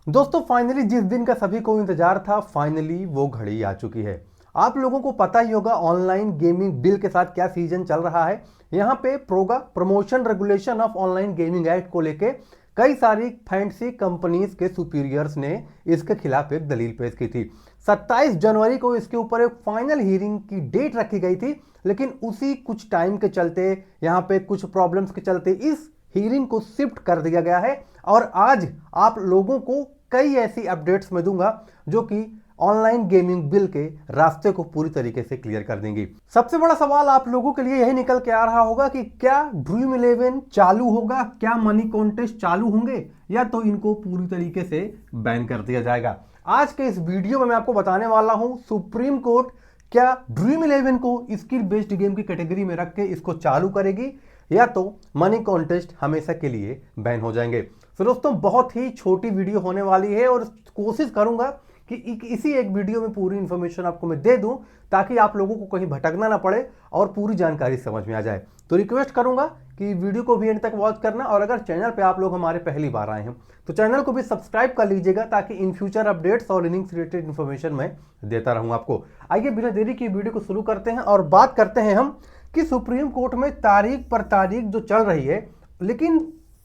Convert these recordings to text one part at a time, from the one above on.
दोस्तों फाइनली जिस दिन का सभी को इंतजार था, फाइनली वो घड़ी आ चुकी है। आप लोगों को पता ही होगा ऑनलाइन गेमिंग बिल के साथ क्या सीजन चल रहा है। यहाँ पे प्रोगा promotion regulation of online gaming act को लेके कई सारी फैंसी कंपनीज के सुपीरियर्स ने इसके खिलाफ एक दलील पेश की थी। 27 जनवरी को इसके ऊपर एक फाइनल हियरिंग की डेट रखी गई थी, लेकिन उसी कुछ टाइम के चलते, यहाँ पे कुछ प्रॉब्लम्स के चलते इस हियरिंग को शिफ्ट कर दिया गया है। और आज आप लोगों को कई ऐसी अपडेट्स मैं दूंगा जो कि ऑनलाइन गेमिंग बिल के रास्ते को पूरी तरीके से क्लियर कर देंगी। सबसे बड़ा सवाल आप लोगों के लिए यही निकल के आ रहा होगा कि क्या ड्रीम 11 चालू होगा, क्या मनी कॉन्टेस्ट चालू होंगे, या तो इनको पूरी तरीके से बैन कर दिया जाएगा। आज के इस वीडियो में मैं आपको बताने वाला हूं सुप्रीम कोर्ट क्या ड्रीम 11 को स्किल बेस्ड गेम की कैटेगरी में रख के इसको चालू करेगी, या तो मनी कॉन्टेस्ट हमेशा के लिए बैन हो जाएंगे। तो दोस्तों बहुत ही छोटी वीडियो होने वाली है और कोशिश करूंगा कि इसी एक वीडियो में पूरी इंफॉर्मेशन आपको मैं दे दूं, ताकि आप लोगों को कहीं भटकना ना पड़े और पूरी जानकारी समझ में आ जाए। तो रिक्वेस्ट करूंगा कि वीडियो को भी एंड तक वॉच करना, और अगर चैनल पे आप लोग हमारे पहली बार आए हैं तो चैनल को भी सब्सक्राइब कर लीजिएगा, ताकि इन फ्यूचर अपडेट्स और इनिंग्स रिलेटेड इन्फॉर्मेशन मैं देता रहूं आपको। आइए बिना देरी की वीडियो को शुरू करते हैं और बात करते हैं हम कि सुप्रीम कोर्ट में तारीख पर तारीख जो चल रही है, लेकिन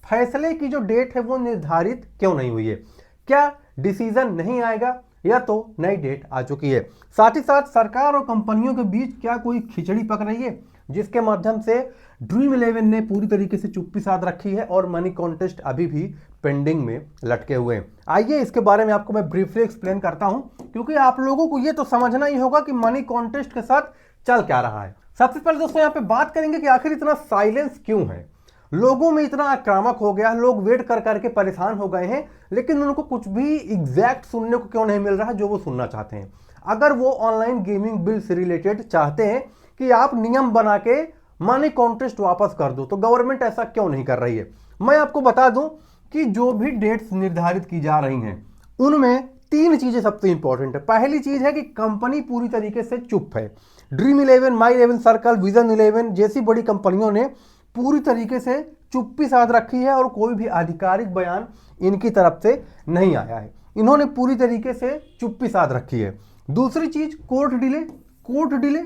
फैसले की जो डेट है वो निर्धारित क्यों नहीं हुई है। क्या डिसीजन नहीं आएगा, या तो नई डेट आ चुकी है। साथ ही साथ सरकार और कंपनियों के बीच क्या कोई खिचड़ी पक रही है, जिसके माध्यम से ड्रीम 11 ने पूरी तरीके से चुप्पी साध रखी है और मनी कॉन्टेस्ट अभी भी पेंडिंग में लटके हुए हैं। आइए इसके बारे में आपको मैं ब्रीफली एक्सप्लेन करता हूं, क्योंकि आप लोगों को ये तो समझना ही होगा कि मनी कॉन्टेस्ट के साथ चल क्या रहा है। सबसे पहले दोस्तों यहाँ पे बात करेंगे कि आखिर इतना साइलेंस क्यों है, लोगों में इतना आक्रामक हो गया, लोग वेट कर करके परेशान हो गए हैं, लेकिन उनको कुछ भी एग्जैक्ट सुनने को क्यों नहीं मिल रहा जो वो सुनना चाहते हैं। अगर वो ऑनलाइन गेमिंग बिल से रिलेटेड चाहते हैं कि आप नियम बना के मनी कॉन्टेस्ट वापस कर दो, तो गवर्नमेंट ऐसा क्यों नहीं कर रही है। मैं आपको बता दूं कि जो भी डेट्स निर्धारित की जा रही हैं उनमें तीन चीजें सबसे इंपॉर्टेंट है। पहली चीज है कि कंपनी पूरी तरीके से चुप है। ड्रीम 11, माई 11 सर्कल, विजन 11 जैसी बड़ी कंपनियों ने पूरी तरीके से चुप्पी साध रखी है और कोई भी आधिकारिक बयान इनकी तरफ से नहीं आया है। इन्होंने पूरी तरीके से चुप्पी साध रखी है। दूसरी चीज कोर्ट डिले।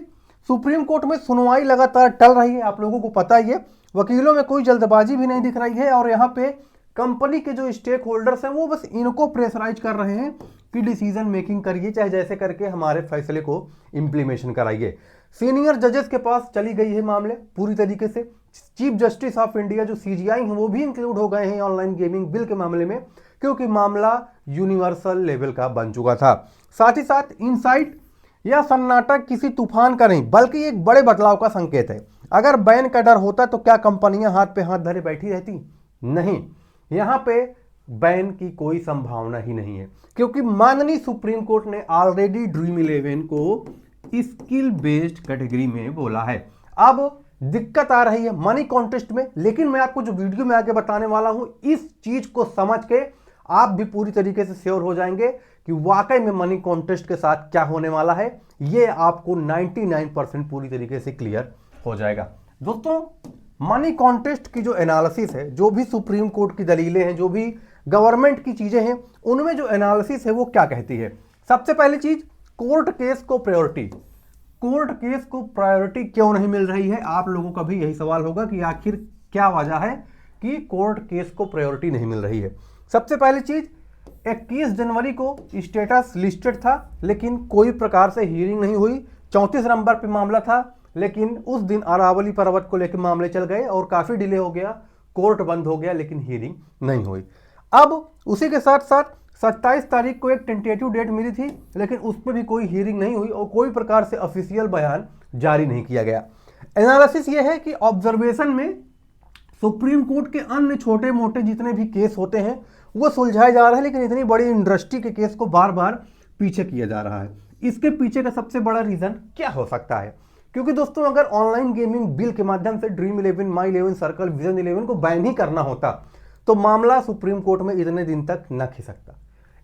सुप्रीम कोर्ट में सुनवाई लगातार टल रही है, आप लोगों को पता ही है। वकीलों में कोई जल्दबाजी भी नहीं दिख रही है, और यहाँ पे कंपनी के जो स्टेक होल्डर्स हैं वो बस इनको प्रेशराइज कर रहे हैं कि डिसीजन मेकिंग करिए, चाहे जैसे करके हमारे फैसले को इंप्लीमेशन कराइए। सीनियर जजेस के पास चली गई है मामले पूरी तरीके से। चीफ जस्टिस ऑफ इंडिया जो सीजीआई हैं वो भी इंक्लूड हो गए हैं ऑनलाइन गेमिंग बिल के मामले में, क्योंकि मामला यूनिवर्सल लेवल का बन चुका था। साथ ही साथ इनसाइट या सन्नाटा किसी तूफान का नहीं, बल्कि एक बड़े बदलाव का संकेत है। अगर बैन का डर होता तो क्या कंपनियां हाथ पे हाथ धरे बैठी रहती? नहीं, यहां पे बैन की कोई संभावना ही नहीं है, क्योंकि माननीय सुप्रीम कोर्ट ने ऑलरेडी ड्रीम 11 को स्किल बेस्ड कैटेगरी में बोला है। अब दिक्कत आ रही है मनी कॉन्टेस्ट में, लेकिन मैं आपको जो वीडियो में आगे बताने वाला हूं, इस चीज को समझ के आप भी पूरी तरीके से श्योर हो जाएंगे कि वाकई में मनी कॉन्टेस्ट के साथ क्या होने वाला है। यह आपको 99% पूरी तरीके से क्लियर हो जाएगा। दोस्तों मनी कॉन्टेस्ट की जो एनालिसिस है, जो भी सुप्रीम कोर्ट की दलीलें हैं, जो भी गवर्नमेंट की चीजें हैं, उनमें जो एनालिसिस है वो क्या कहती है। सबसे पहली चीज, कोर्ट केस को प्रायोरिटी क्यों नहीं मिल रही है। आप लोगों का भी यही सवाल होगा कि आखिर क्या वजह है कि कोर्ट केस को प्रायोरिटी नहीं मिल रही है। सबसे पहली चीज, 21 जनवरी को स्टेटस लिस्टेड था, लेकिन कोई प्रकार से हियरिंग नहीं हुई। 34 नंबर पे मामला था, लेकिन उस दिन अरावली पर्वत को लेकर मामले चल गए और काफी डिले हो गया, कोर्ट बंद हो गया, लेकिन हियरिंग नहीं हुई। अब उसी के साथ साथ 27 तारीख को एक टेंटेटिव डेट मिली थी, लेकिन उस पर भी कोई हियरिंग नहीं हुई और कोई प्रकार से ऑफिशियल बयान जारी नहीं किया गया। एनालिसिस यह है कि ऑब्जर्वेशन में सुप्रीम कोर्ट के अन्य छोटे मोटे जितने भी केस होते हैं वो सुलझाए जा रहे हैं, लेकिन इतनी बड़ी इंडस्ट्री के केस को बार बार पीछे किया जा रहा है। इसके पीछे का सबसे बड़ा रीजन क्या हो सकता है? क्योंकि दोस्तों अगर ऑनलाइन गेमिंग बिल के माध्यम से ड्रीम 11, माई 11 सर्कल, विजन 11 को बैन ही करना होता तो मामला सुप्रीम कोर्ट में इतने दिन तक न खिसकता।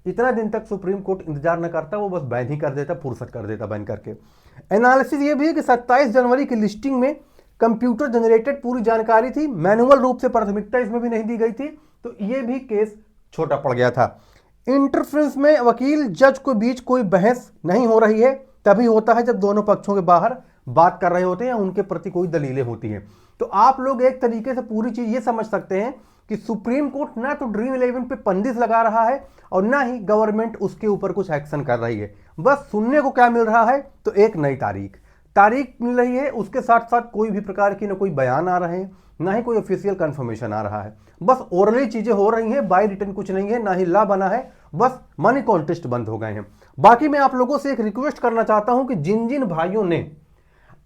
इतना दिन तक सुप्रीम कोर्ट इंतजार न करता, वो बस बैन ही कर देता, फुर्सत कर देता बैन करके। एनालिसिस ये भी है कि 27 जनवरी की लिस्टिंग में कंप्यूटर जनरेटेड पूरी जानकारी थी, मैनुअल रूप से प्राथमिकता इसमें भी नहीं दी गई थी, तो ये भी केस छोटा पड़ गया था। इंटरफ्रेंस में वकील जज के बीच कोई बहस नहीं हो रही है, तभी होता है जब दोनों पक्षों के बाहर बात कर रहे होते हैं या उनके प्रति कोई दलीलें होती हैं। तो आप लोग एक तरीके से पूरी चीज ये समझ सकते हैं कि सुप्रीम कोर्ट ना तो ड्रीम इलेवन पे बंदिश लगा रहा है और ना ही गवर्नमेंट उसके ऊपर कुछ एक्शन कर रही है। बस सुनने को क्या मिल रहा है, तो एक नई तारीख मिल रही है, उसके साथ साथ कोई भी प्रकार की ना कोई बयान आ रहे हैं, ना ही कोई ऑफिशियल कंफर्मेशन आ रहा है। बस ओरली चीजें हो रही हैं, बाय रिटर्न कुछ नहीं है, ना ही लॉ बना है, बस मनी कॉन्टेस्ट बंद हो गए हैं। बाकी मैं आप लोगों से एक रिक्वेस्ट करना चाहता हूं कि जिन जिन भाइयों ने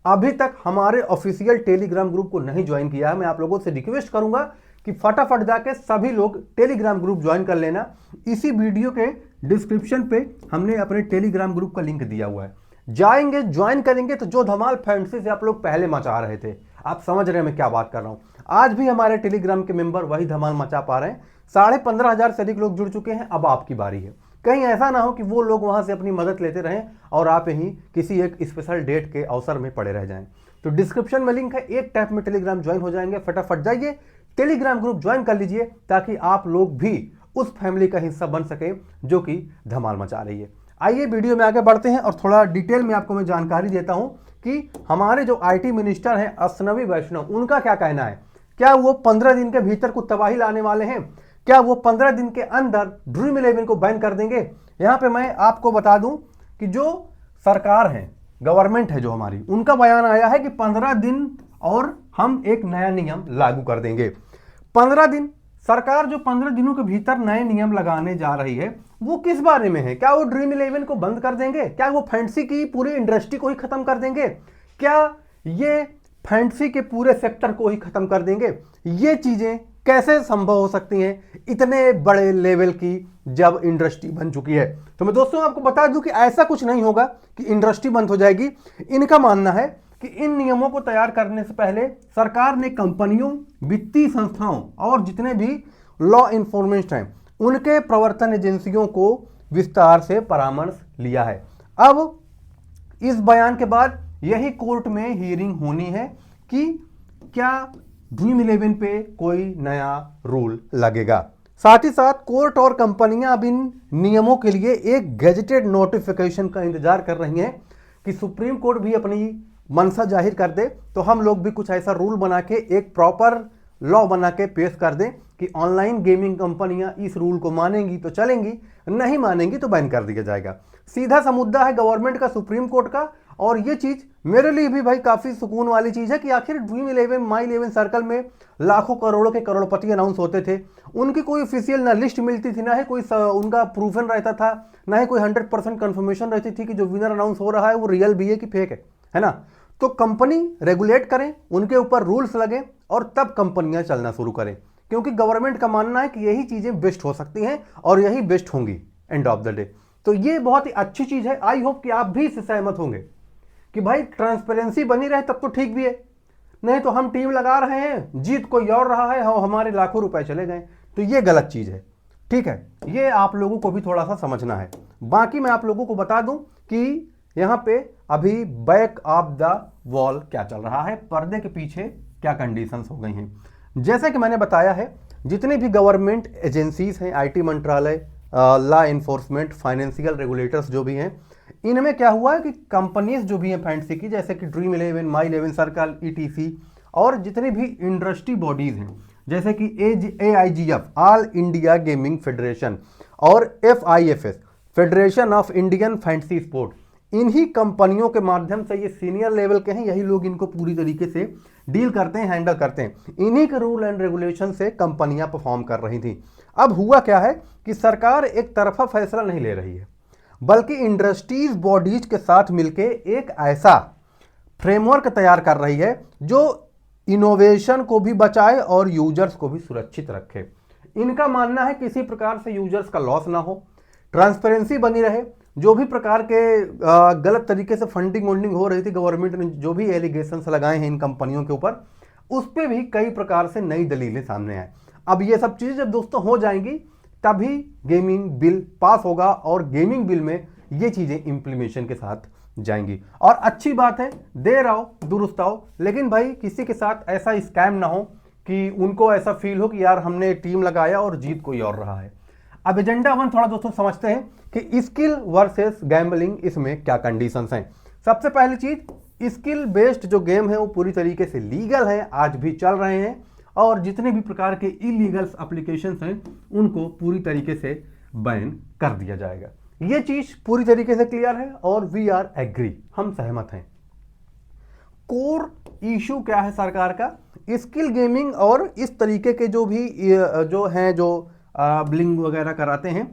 अभी तक हमारे ऑफिशियल टेलीग्राम ग्रुप को नहीं ज्वाइन किया है, मैं आप लोगों से रिक्वेस्ट करूंगा कि फटाफट जाके सभी लोग टेलीग्राम ग्रुप ज्वाइन कर लेना। इसी वीडियो के डिस्क्रिप्शन पे हमने अपने टेलीग्राम ग्रुप का लिंक दिया हुआ है, जाएंगे ज्वाइन करेंगे तो जो धमाल फैंसी से आप लोग पहले मचा रहे थे, आप समझ रहे हैं मैं क्या बात कर रहा हूं, आज भी हमारे टेलीग्राम के मेंबर वही धमाल मचा पा रहे हैं। 15,500 से अधिक लोग जुड़ चुके हैं, अब आपकी बारी है। कहीं ऐसा ना हो कि वो लोग वहां से अपनी मदद लेते रहें और आप ही किसी एक स्पेशल डेट के अवसर में पड़े रह जाएं। तो डिस्क्रिप्शन में लिंक है, एक टैप में टेलीग्राम ज्वाइन हो जाएंगे। फटाफट जाइए टेलीग्राम ग्रुप ज्वाइन कर लीजिए ताकि आप लोग भी उस फैमिली का हिस्सा बन सके जो कि धमाल मचा रही है। आइए वीडियो में आगे बढ़ते हैं और थोड़ा डिटेल में आपको मैं जानकारी देता हूं कि हमारे जो आईटी मिनिस्टर हैं अश्विनी वैष्णव, उनका क्या कहना है। क्या वो 15 दिन के भीतर कुछ तबाही लाने वाले हैं? क्या वो 15 दिन के अंदर ड्रीम इलेवन को बैन कर देंगे? यहां पे मैं आपको बता दूं कि जो सरकार है, गवर्नमेंट है जो हमारी, उनका बयान आया है कि 15 दिन और हम एक नया नियम लागू कर देंगे। 15 दिन, सरकार जो 15 दिनों के भीतर नए नियम लगाने जा रही है वो किस बारे में है? क्या वो ड्रीम इलेवन को बंद कर देंगे? क्या वो फैंसी की पूरी इंडस्ट्री को ही खत्म कर देंगे? क्या ये फैंसी के पूरे सेक्टर को ही खत्म कर देंगे? ये चीजें कैसे संभव हो सकती हैं इतने बड़े लेवल की जब इंडस्ट्री बन चुकी है? तो मैं दोस्तों आपको बता दूं कि ऐसा कुछ नहीं होगा कि इंडस्ट्री बंद हो जाएगी। इनका मानना है कि इन नियमों को तैयार करने से पहले सरकार ने कंपनियों, वित्तीय संस्थाओं और जितने भी लॉ इन्फोर्समेंट हैं उनके प्रवर्तन एजेंसियों को विस्तार से परामर्श लिया है। अब इस बयान के बाद यही कोर्ट में हियरिंग होनी है कि क्या ड्रीम इलेवन पे कोई नया रूल लगेगा। साथ ही साथ कोर्ट और कंपनियां अब इन नियमों के लिए एक गैजेटेड नोटिफिकेशन का इंतजार कर रही हैं कि सुप्रीम कोर्ट भी अपनी मनसा जाहिर कर दे तो हम लोग भी कुछ ऐसा रूल बना के, एक प्रॉपर लॉ बना के पेश कर दें कि ऑनलाइन गेमिंग कंपनियां इस रूल को मानेंगी तो चलेंगी, नहीं मानेंगी तो बैन कर दिया जाएगा। सीधा सा मुद्दा है गवर्नमेंट का, सुप्रीम कोर्ट का। और ये चीज मेरे लिए भी भाई काफी सुकून वाली चीज है कि आखिर ड्रीम इलेवन, माई इलेवन सर्कल में लाखों करोड़ों के करोड़पति अनाउंस होते थे, उनकी कोई ऑफिशियल ना लिस्ट मिलती थी, ना ही कोई उनका प्रूफन रहता था, ना ही कोई 100% कंफर्मेशन रहती थी कि जो विनर अनाउंस हो रहा है वो रियल भी है कि फेक है ना। तो कंपनी रेगुलेट करें, उनके ऊपर रूल्स लगे और तब कंपनियां चलना शुरू करें, क्योंकि गवर्नमेंट का मानना है कि यही चीजें बेस्ट हो सकती हैं और यही बेस्ट होंगी एंड ऑफ द डे। तो ये बहुत ही अच्छी चीज है। आई होप कि आप भी इससे सहमत होंगे कि भाई ट्रांसपेरेंसी बनी रहे तब तो ठीक भी है, नहीं तो हम टीम लगा रहे हैं, जीत कोई और रहा है और हमारे लाखों रुपए चले गए, तो ये गलत चीज है। ठीक है, ये आप लोगों को भी थोड़ा सा समझना है। बाकी मैं आप लोगों को बता दूं कि यहां पे अभी बैक ऑफ द वॉल क्या चल रहा है, पर्दे के पीछे क्या कंडीशंस हो गई हैं। जैसे कि मैंने बताया है, जितने भी गवर्नमेंट एजेंसीज हैं, आईटी मंत्रालय, लॉ इन्फोर्समेंट, फाइनेंशियल रेगुलेटर्स जो भी हैं, इनमें क्या हुआ है कि कंपनीज जो भी हैं फैंसी की, जैसे कि ड्रीम इलेवन, माई इलेवन सर्कल, ईटीसी और जितने भी इंडस्ट्री बॉडीज हैं जैसे कि AIGF, all India gaming federation, और FIFS, federation of Indian fancy sport, इन्हीं कंपनियों के माध्यम से, ये सीनियर लेवल के हैं, यही लोग इनको पूरी तरीके से डील करते हैं, हैंडल करते हैं। इन्हीं के रूल एंड रेगुलेशन से कंपनियां परफॉर्म कर रही थी। अब हुआ क्या है कि सरकार एक तरफा फैसला नहीं ले रही है, बल्कि इंडस्ट्रीज बॉडीज के साथ मिलकर एक ऐसा फ्रेमवर्क तैयार कर रही है जो इनोवेशन को भी बचाए और यूजर्स को भी सुरक्षित रखे। इनका मानना है किसी प्रकार से यूजर्स का लॉस ना हो, ट्रांसपेरेंसी बनी रहे, जो भी प्रकार के गलत तरीके से फंडिंग वंडिंग हो रही थी, गवर्नमेंट ने जो भी एलिगेशंस लगाए हैं इन कंपनियों के ऊपर, उस पर भी कई प्रकार से नई दलीलें सामने आए। अब ये सब चीजें जब दोस्तों हो जाएंगी तभी गेमिंग बिल पास होगा और गेमिंग बिल में ये चीजें इंप्लीमेंटेशन के साथ जाएंगी। और अच्छी बात है, देर आओ दुरुस्त आओ, लेकिन भाई किसी के साथ ऐसा स्कैम ना हो कि उनको ऐसा फील हो कि यार हमने टीम लगाया और जीत कोई और रहा है। अब एजेंडा 1 थोड़ा दोस्तों समझते हैं कि स्किल वर्सेस गैम्बलिंग, इसमें क्या कंडीशंस हैं। सबसे पहली चीज, स्किल बेस्ड जो गेम है वो पूरी तरीके से लीगल है, आज भी चल रहे हैं, और जितने भी प्रकार के इलीगल एप्लीकेशंस हैं उनको पूरी तरीके से बैन कर दिया जाएगा। ये चीज पूरी तरीके से क्लियर है और वी आर एग्री, हम सहमत हैं। कोर इशू क्या है सरकार का, स्किल गेमिंग और इस तरीके के जो भी जो हैं जो ब्लिंग वगैरह कराते हैं,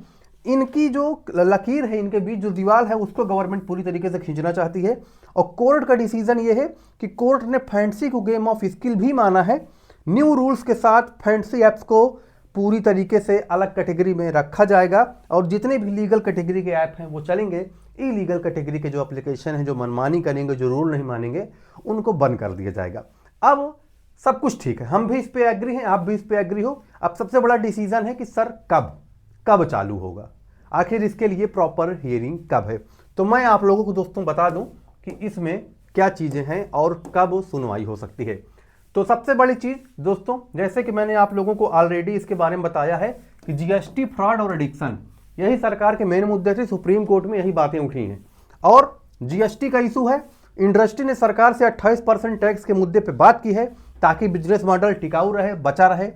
इनकी जो लकीर है, इनके बीच जो दीवार है, उसको गवर्नमेंट पूरी तरीके से खींचना चाहती है। और कोर्ट का डिसीजन ये है कि कोर्ट ने फैंसी को गेम ऑफ स्किल भी माना है। न्यू रूल्स के साथ फैंसी ऐप्स को पूरी तरीके से अलग कैटेगरी में रखा जाएगा और जितने भी लीगल कैटेगरी के ऐप हैं वो चलेंगे। इलीगल कैटेगरी के जो एप्लीकेशन हैं, जो मनमानी करेंगे, जो रूल नहीं मानेंगे, उनको बंद कर दिया जाएगा। अब सब कुछ ठीक है, हम भी इस पे एग्री हैं, आप भी इस पे एग्री हो। अब सबसे बड़ा डिसीजन है कि सर कब चालू होगा, आखिर इसके लिए प्रॉपर हियरिंग कब है। तो मैं आप लोगों को दोस्तों बता दूं कि इसमें क्या चीजें हैं और कब सुनवाई हो सकती है। तो सबसे बड़ी चीज दोस्तों, जैसे कि मैंने आप लोगों को ऑलरेडी इसके बारे में बताया है कि जीएसटी फ्रॉड और एडिक्शन, यही सरकार के मेन मुद्दे थे। सुप्रीम कोर्ट में यही बातें उठी हैं और जीएसटी का इशू है। इंडस्ट्री ने सरकार से 28% टैक्स के मुद्दे पे बात की है ताकि बिजनेस मॉडल टिकाऊ रहे, बचा रहे।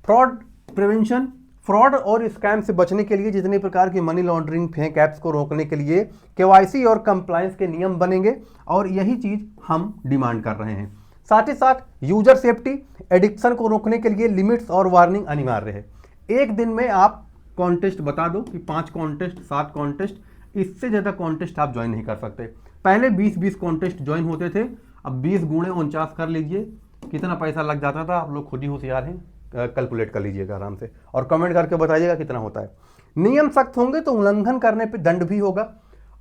फ्रॉड प्रिवेंशन, फ्रॉड और स्कैम से बचने के लिए जितने प्रकार की मनी लॉन्ड्रिंग, फेक ऐप्स को रोकने के लिए केवाईसी और कंप्लायंस के नियम बनेंगे और यही चीज हम डिमांड कर रहे हैं। साथ ही साथ यूजर सेफ्टी, एडिक्शन को रोकने के लिए लिमिट्स और वार्निंग अनिवार्य है। एक दिन में आप कॉन्टेस्ट बता दो कि 5 कॉन्टेस्ट, 7 कॉन्टेस्ट, इससे ज़्यादा कॉन्टेस्ट आप ज्वाइन नहीं कर सकते। पहले 20-20 कॉन्टेस्ट ज्वाइन होते थे, अब 20 गुणे 49 कर लीजिए, कितना पैसा लग जाता था, आप लोग खुद ही होशियार हैं, कैलकुलेट कर लीजिएगा आराम से और कमेंट करके बताइएगा कितना होता है। नियम सख्त होंगे तो उल्लंघन करने पर दंड भी होगा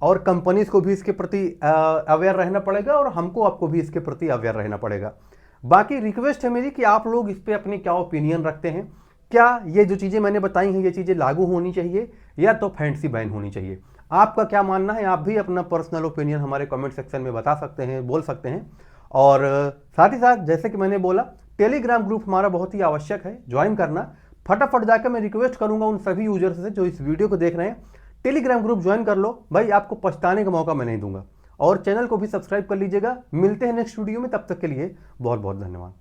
और कंपनीज को भी इसके प्रति अवेयर रहना पड़ेगा और हमको आपको भी इसके प्रति अवेयर रहना पड़ेगा। बाकी रिक्वेस्ट है मेरी कि आप लोग इस पे अपनी क्या ओपिनियन रखते हैं, क्या ये जो चीज़ें मैंने बताई हैं ये चीज़ें लागू होनी चाहिए या तो फैंसी बैन होनी चाहिए। आपका क्या मानना है, आप भी अपना पर्सनल ओपिनियन हमारे कमेंट सेक्शन में बता सकते हैं, बोल सकते हैं। और साथ ही साथ जैसे कि मैंने बोला, टेलीग्राम ग्रुप हमारा बहुत ही आवश्यक है, ज्वाइन करना। फटाफट जाकर मैं रिक्वेस्ट करूंगा उन सभी यूजर्स से जो इस वीडियो को देख रहे हैं, टेलीग्राम ग्रुप ज्वाइन कर लो भाई, आपको पछताने का मौका मैं नहीं दूंगा। और चैनल को भी सब्सक्राइब कर लीजिएगा। मिलते हैं नेक्स्ट वीडियो में, तब तक के लिए बहुत बहुत धन्यवाद।